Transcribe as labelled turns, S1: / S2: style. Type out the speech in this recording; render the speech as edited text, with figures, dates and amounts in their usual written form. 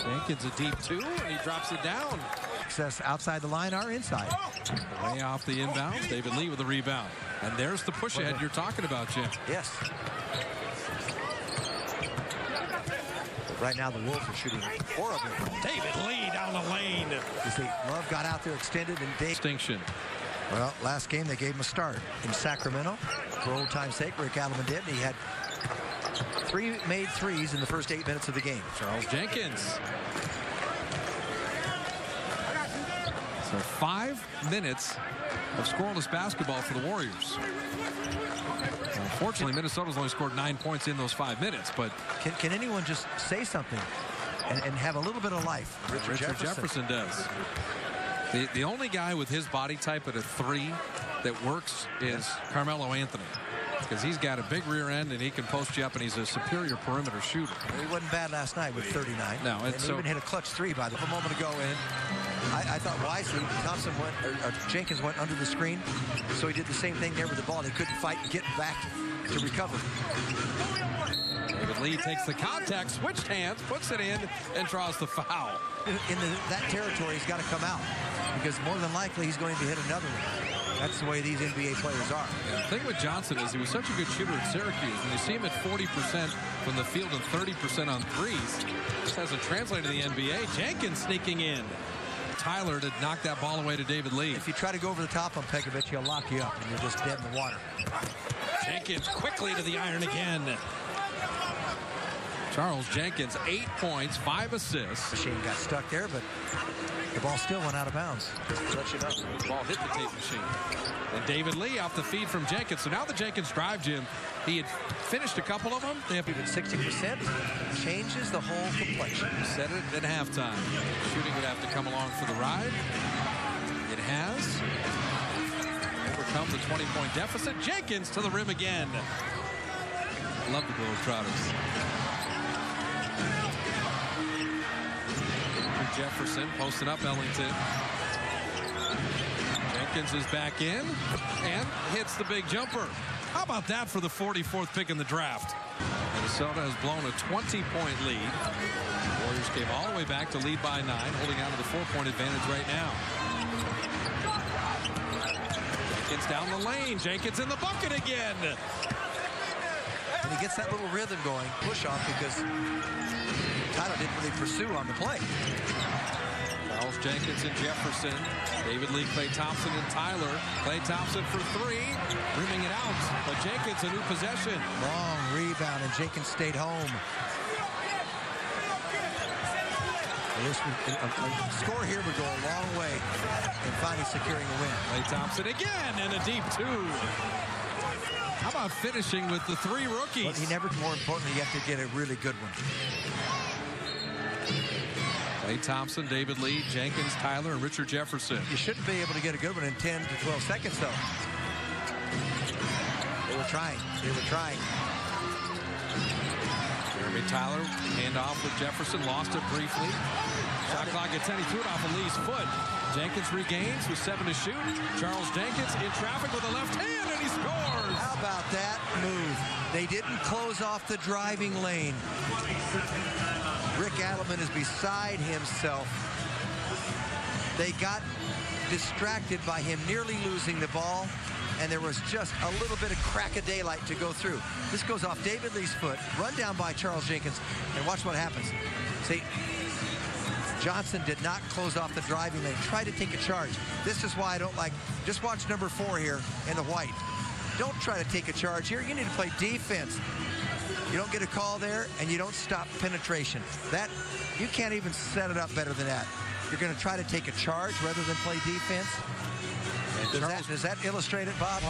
S1: Jenkins a deep two, and he drops it down.
S2: Access outside the line or inside.
S1: Way off the inbound. David Lee with the rebound. And there's the push ahead you're talking about, Jim.
S2: Yes. Right now, the Wolves are shooting horribly.
S1: David Lee down the lane.
S2: You see, Love got out there, extended, and
S1: Distinction.
S2: Well, last game they gave him a start in Sacramento. For old time's sake, Rick Adelman did, and he had 3 made threes in the first 8 minutes of the game.
S1: Charles Jenkins. So 5 minutes of scoreless basketball for the Warriors. Unfortunately, Minnesota's only scored 9 points in those 5 minutes, but
S2: can anyone just say something and have a little bit of life?
S1: Richard Jefferson does. The only guy with his body type at a 3 that works is Carmelo Anthony, because he's got a big rear end and he can post you up, and he's a superior perimeter shooter.
S2: He wasn't bad last night with 39.
S1: No,
S2: and he even hit a clutch 3 by a moment ago. And I thought wisely, Thompson went, or Jenkins went under the screen, so he did the same thing there with the ball. They couldn't fight and get back to recover.
S1: David Lee takes the contact, switched hands, puts it in, and draws the foul.
S2: In that territory, he's got to come out, because more than likely he's going to hit another one. That's the way these NBA players are.
S1: The thing with Johnson is he was such a good shooter at Syracuse. When you see him at 40% from the field and 30% on threes, this hasn't translated to the NBA. Jenkins sneaking in. Tyler to knock that ball away to David Lee.
S2: If you try to go over the top on Pekovic, he'll lock you up, and you're just dead in the water.
S1: Jenkins quickly to the iron again. Charles Jenkins, 8 points, 5 assists.
S2: Machine got stuck there, but the ball still went out of bounds. Just to let you know.
S1: The ball hit the tape machine. And David Lee off the feed from Jenkins. So now the Jenkins drive, Jim, he had finished a couple of them. They have
S2: even 60%. Changes the whole complexion.
S1: Said it at halftime. Shooting would have to come along for the ride. It has. Overcome the 20-point deficit. Jenkins to the rim again. Love the Globetrotters. Jefferson posting up Ellington. Jenkins is back in and hits the big jumper. How about that for the 44th pick in the draft? Minnesota has blown a 20-point lead. Warriors came all the way back to lead by 9, holding on to the 4-point advantage right now. Jenkins down the lane. Jenkins in the bucket again.
S2: And he gets that little rhythm going, push off, because Tyler didn't really pursue on the play.
S1: Charles Jenkins and Jefferson. David Lee, Klay Thompson, and Tyler. Klay Thompson for 3, rimming it out. But Jenkins, a new possession.
S2: Long rebound, and Jenkins stayed home. A score here would go a long way in finally securing a win.
S1: Klay Thompson again, and a deep 2. How about finishing with the 3 rookies?
S2: But he never, more importantly, you have to get a really good one.
S1: Klay Thompson, David Lee, Jenkins, Tyler, and Richard Jefferson.
S2: You shouldn't be able to get a good one in 10 to 12 seconds, though. They were trying. They were trying.
S1: Jeremy Tyler, handoff with Jefferson, lost it briefly. Shot clock at 10, he threw it off Lee's foot. Jenkins regains with 7 to shoot. Charles Jenkins in traffic with a left hand, and he scores.
S2: How about that move? They didn't close off the driving lane. Rick Adelman is beside himself. They got distracted by him nearly losing the ball, and there was just a little bit of crack of daylight to go through. This goes off David Lee's foot, run down by Charles Jenkins, and watch what happens. See, Johnson did not close off the driving lane. Try to take a charge. This is why I don't like, just watch number 4 here in the white. Don't try to take a charge here. You need to play defense. You don't get a call there, and you don't stop penetration. That, you can't even set it up better than that. You're going to try to take a charge rather than play defense. Does that illustrate it, Bob?